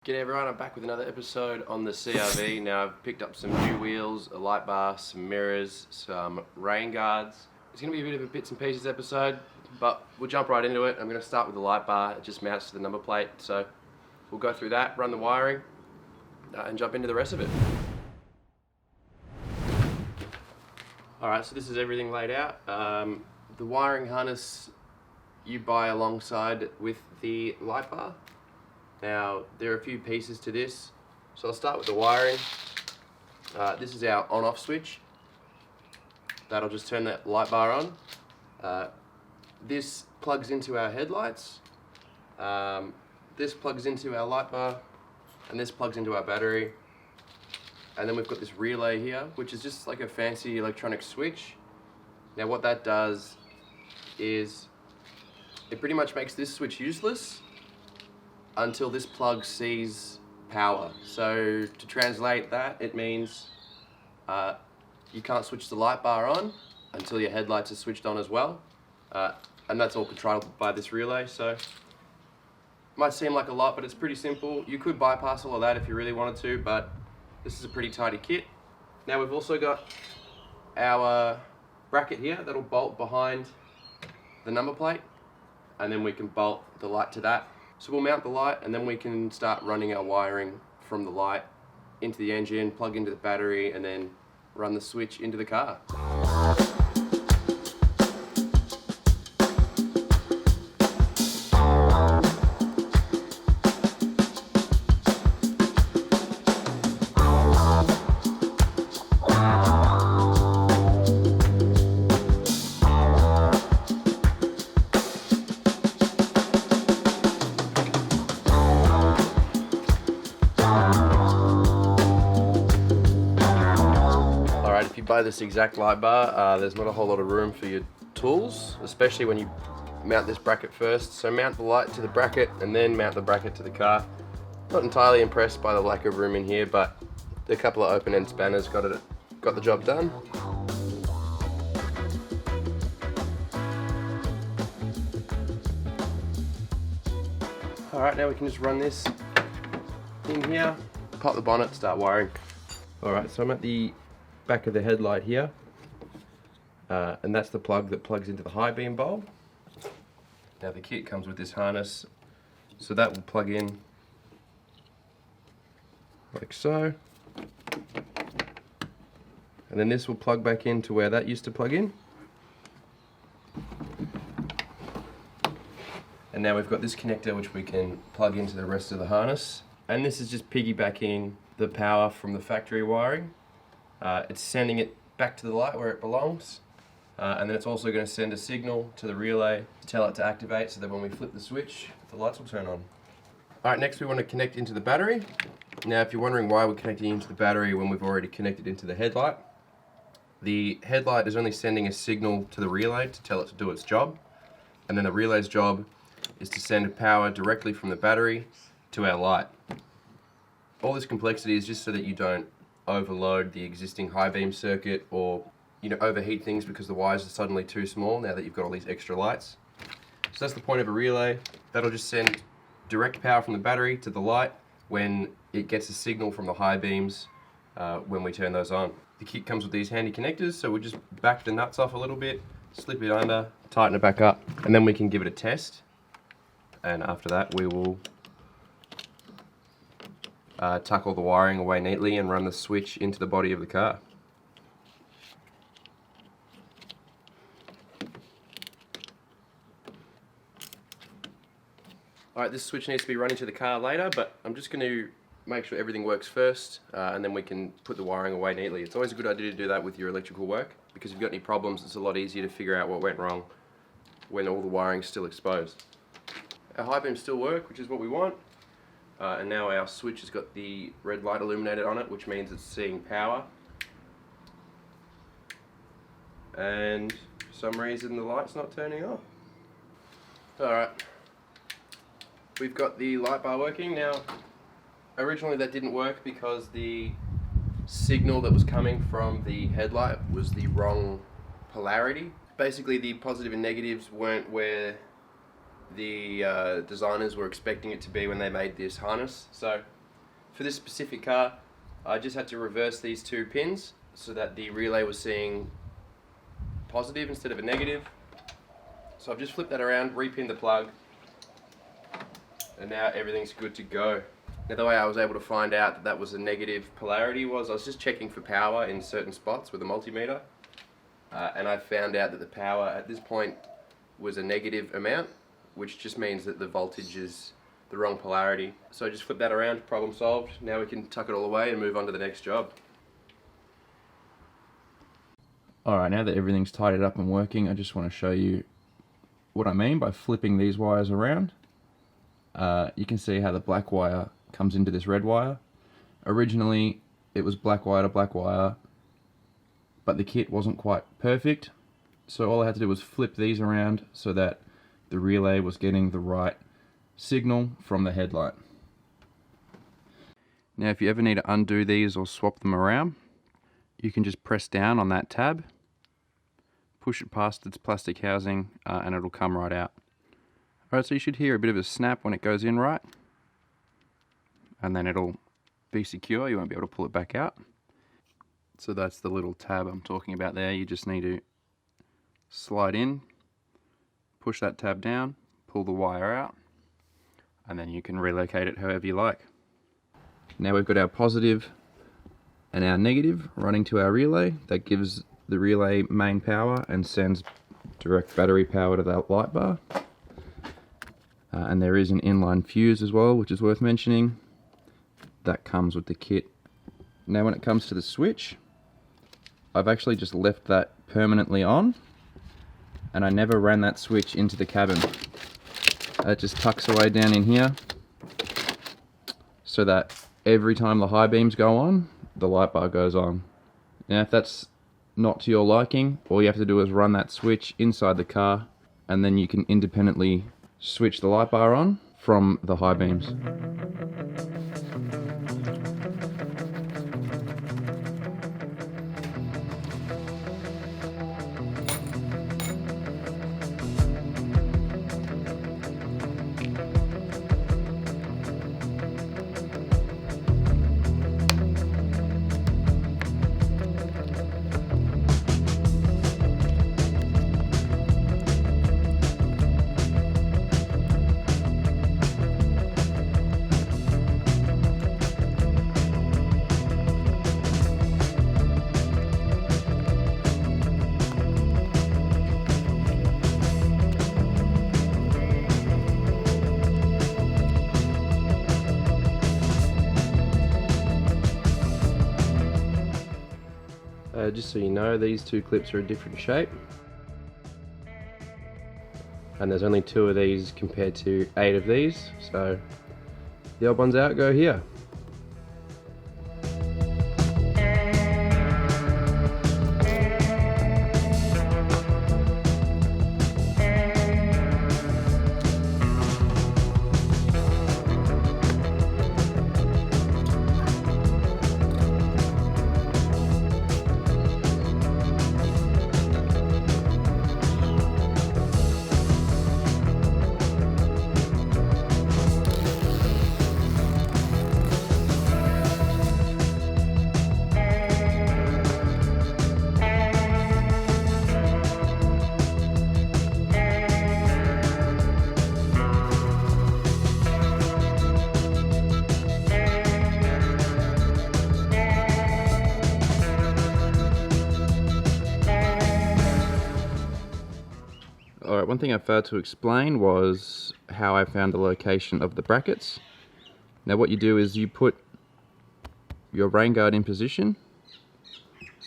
G'day everyone, I'm back with another episode on the CRV. Now I've picked up some new wheels, a light bar, some mirrors, some rain guards. It's going to be a bit of a bits and pieces episode, but we'll jump right into it. I'm going to start with the light bar. It just mounts to the number plate, so we'll go through that, run the wiring, and jump into the rest of it. Alright, so this is everything laid out. The wiring harness you buy alongside with the light bar. Now, there are a few pieces to this, so I'll start with the wiring. This is our on-off switch. That'll just turn that light bar on. This plugs into our headlights. This plugs into our light bar, and this plugs into our battery. And then we've got this relay here, which is just like a fancy electronic switch. Now what that does is it pretty much makes this switch useless until this plug sees power. So to translate that, it means you can't switch the light bar on until your headlights are switched on as well. And that's all controlled by this relay. So it might seem like a lot, but it's pretty simple. You could bypass all of that if you really wanted to, but this is a pretty tidy kit. Now we've also got our bracket here that'll bolt behind the number plate, and then we can bolt the light to that. So we'll mount the light, and then we can start running our wiring from the light into the engine, plug into the battery, and then run the switch into the car. If you buy this exact light bar, there's not a whole lot of room for your tools, especially when you mount this bracket first. So mount the light to the bracket and then mount the bracket to the car. Not entirely impressed by the lack of room in here, but a couple of open-end spanners got the job done. Alright, now we can just run this in here, pop the bonnet, start wiring. Alright, so I'm at the back of the headlight here, and that's the plug that plugs into the high beam bulb. Now the kit comes with this harness, so that will plug in like so, and then this will plug back into where that used to plug in. And now we've got this connector which we can plug into the rest of the harness, and this is just piggybacking the power from the factory wiring. It's sending it back to the light where it belongs, and then it's also going to send a signal to the relay to tell it to activate, so that when we flip the switch, the lights will turn on. Alright, next we want to connect into the battery. Now if you're wondering why we're connecting into the battery when we've already connected into the headlight is only sending a signal to the relay to tell it to do its job, and then the relay's job is to send power directly from the battery to our light. All this complexity is just so that you don't overload the existing high beam circuit, or overheat things because the wires are suddenly too small now that you've got all these extra lights. So that's the point of a relay. That'll just send direct power from the battery to the light when it gets a signal from the high beams when we turn those on. The kit comes with these handy connectors, so we'll just back the nuts off a little bit, slip it under, tighten it back up, and then we can give it a test. And after that we will tuck all the wiring away neatly and run the switch into the body of the car. Alright, this switch needs to be run into the car later, but I'm just going to make sure everything works first, and then we can put the wiring away neatly. It's always a good idea to do that with your electrical work, because if you've got any problems, it's a lot easier to figure out what went wrong when all the wiring's still exposed. Our high beams still work, which is what we want. And now our switch has got the red light illuminated on it, which means it's seeing power. And for some reason the light's not turning off. Alright, we've got the light bar working. Now, originally that didn't work because the signal that was coming from the headlight was the wrong polarity. Basically the positive and negatives weren't where the designers were expecting it to be when they made this harness. So for this specific car, I just had to reverse these two pins so that the relay was seeing positive instead of a negative. So I've just flipped that around, repinned the plug, and now everything's good to go. Now the way I was able to find out that that was a negative polarity was I was just checking for power in certain spots with a multimeter, and I found out that the power at this point was a negative amount, which just means that the voltage is the wrong polarity. So I just flipped that around, problem solved. Now we can tuck it all away and move on to the next job. Alright, now that everything's tidied up and working, I just want to show you what I mean by flipping these wires around. You can see how the black wire comes into this red wire. Originally it was black wire to black wire, but the kit wasn't quite perfect, so all I had to do was flip these around so that the relay was getting the right signal from the headlight. Now if you ever need to undo these or swap them around, you can just press down on that tab, push it past its plastic housing, and it'll come right out. Alright, so you should hear a bit of a snap when it goes in right, and then it'll be secure, you won't be able to pull it back out. So that's the little tab I'm talking about there. You just need to slide in, push that tab down, pull the wire out, and then you can relocate it however you like. Now we've got our positive and our negative running to our relay. That gives the relay main power and sends direct battery power to that light bar. And there is an inline fuse as well, which is worth mentioning. That comes with the kit. Now when it comes to the switch, I've actually just left that permanently on, and I never ran that switch into the cabin. It just tucks away down in here, so that every time the high beams go on, the light bar goes on. Now if that's not to your liking, all you have to do is run that switch inside the car, and then you can independently switch the light bar on from the high beams. Just so you know, these two clips are a different shape, and there's only 2 of these compared to 8 of these, so the odd ones out go here. Alright, one thing I failed to explain was how I found the location of the brackets. Now what you do is you put your rain guard in position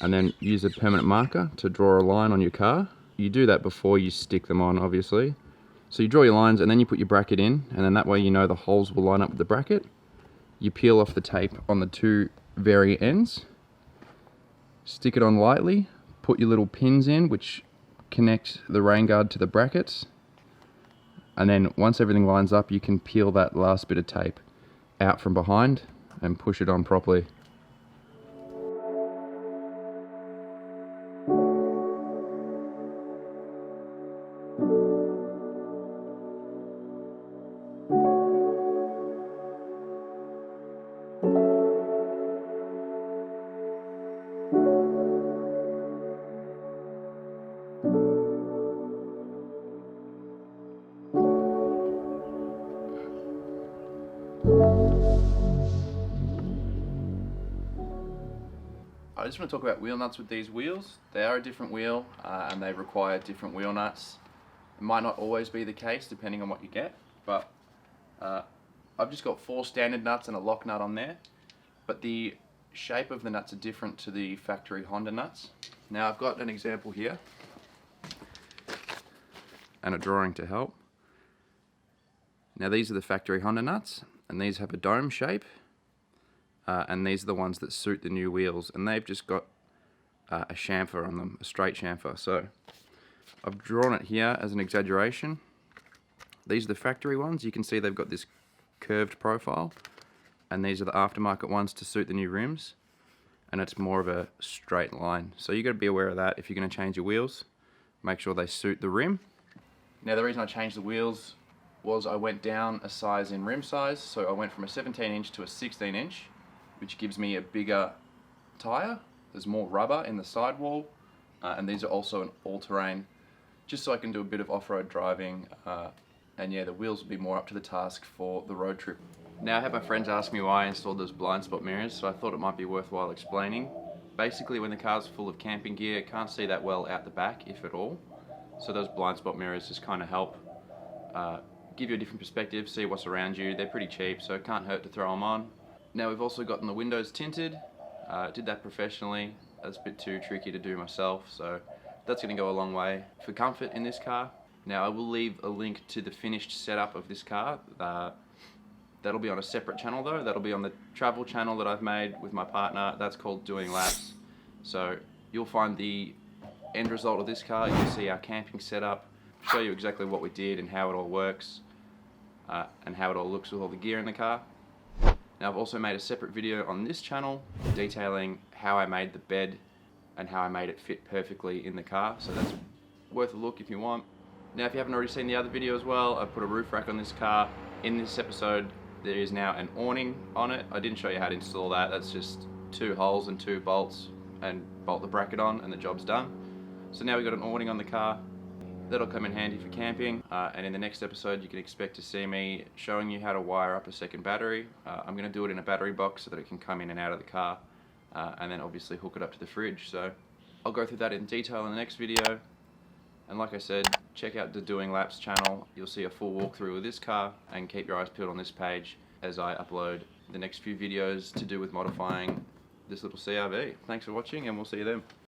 and then use a permanent marker to draw a line on your car. You do that before you stick them on, obviously. So you draw your lines and then you put your bracket in, and then that way you know the holes will line up with the bracket. You peel off the tape on the 2 very ends, stick it on lightly, put your little pins in which connect the rain guard to the brackets, and then once everything lines up you can peel that last bit of tape out from behind and push it on properly. I just want to talk about wheel nuts with these wheels. They are a different wheel and they require different wheel nuts. It might not always be the case depending on what you get, but I've just got 4 standard nuts and a lock nut on there, but the shape of the nuts are different to the factory Honda nuts. Now I've got an example here and a drawing to help. Now these are the factory Honda nuts, and these have a dome shape, and these are the ones that suit the new wheels, and they've just got a chamfer on them, a straight chamfer. So I've drawn it here as an exaggeration. These are the factory ones. You can see they've got this curved profile, and these are the aftermarket ones to suit the new rims, and it's more of a straight line. So you got to be aware of that if you're going to change your wheels. Make sure they suit the rim. Now the reason I changed the wheels was I went down a size in rim size, so I went from a 17-inch to a 16-inch, which gives me a bigger tyre. There's more rubber in the sidewall, and these are also an all-terrain, just so I can do a bit of off-road driving, and yeah, the wheels will be more up to the task for the road trip. Now I had my friends ask me why I installed those blind spot mirrors, so I thought it might be worthwhile explaining. Basically, when the car's full of camping gear, it can't see that well out the back, if at all. So those blind spot mirrors just kind of help give you a different perspective, see what's around you. They're pretty cheap, so it can't hurt to throw them on. Now we've also gotten the windows tinted. Did that professionally. That's a bit too tricky to do myself, so that's going to go a long way for comfort in this car. Now I will leave a link to the finished setup of this car. That'll be on a separate channel though. That'll be on the travel channel that I've made with my partner. That's called Doing Laps. So you'll find the end result of this car. You'll see our camping setup, show you exactly what we did and how it all works, and how it all looks with all the gear in the car. Now I've also made a separate video on this channel detailing how I made the bed and how I made it fit perfectly in the car, so that's worth a look if you want. Now if you haven't already seen the other video as well, I've put a roof rack on this car. In this episode there is now an awning on it. I didn't show you how to install that. That's just 2 holes and 2 bolts and bolt the bracket on and the job's done. So now we've got an awning on the car. That'll come in handy for camping, and in the next episode you can expect to see me showing you how to wire up a second battery. I'm going to do it in a battery box so that it can come in and out of the car, and then obviously hook it up to the fridge. So I'll go through that in detail in the next video, and like I said, check out the Doing Laps channel. You'll see a full walkthrough of this car, and keep your eyes peeled on this page as I upload the next few videos to do with modifying this little CRV. Thanks for watching, and we'll see you then.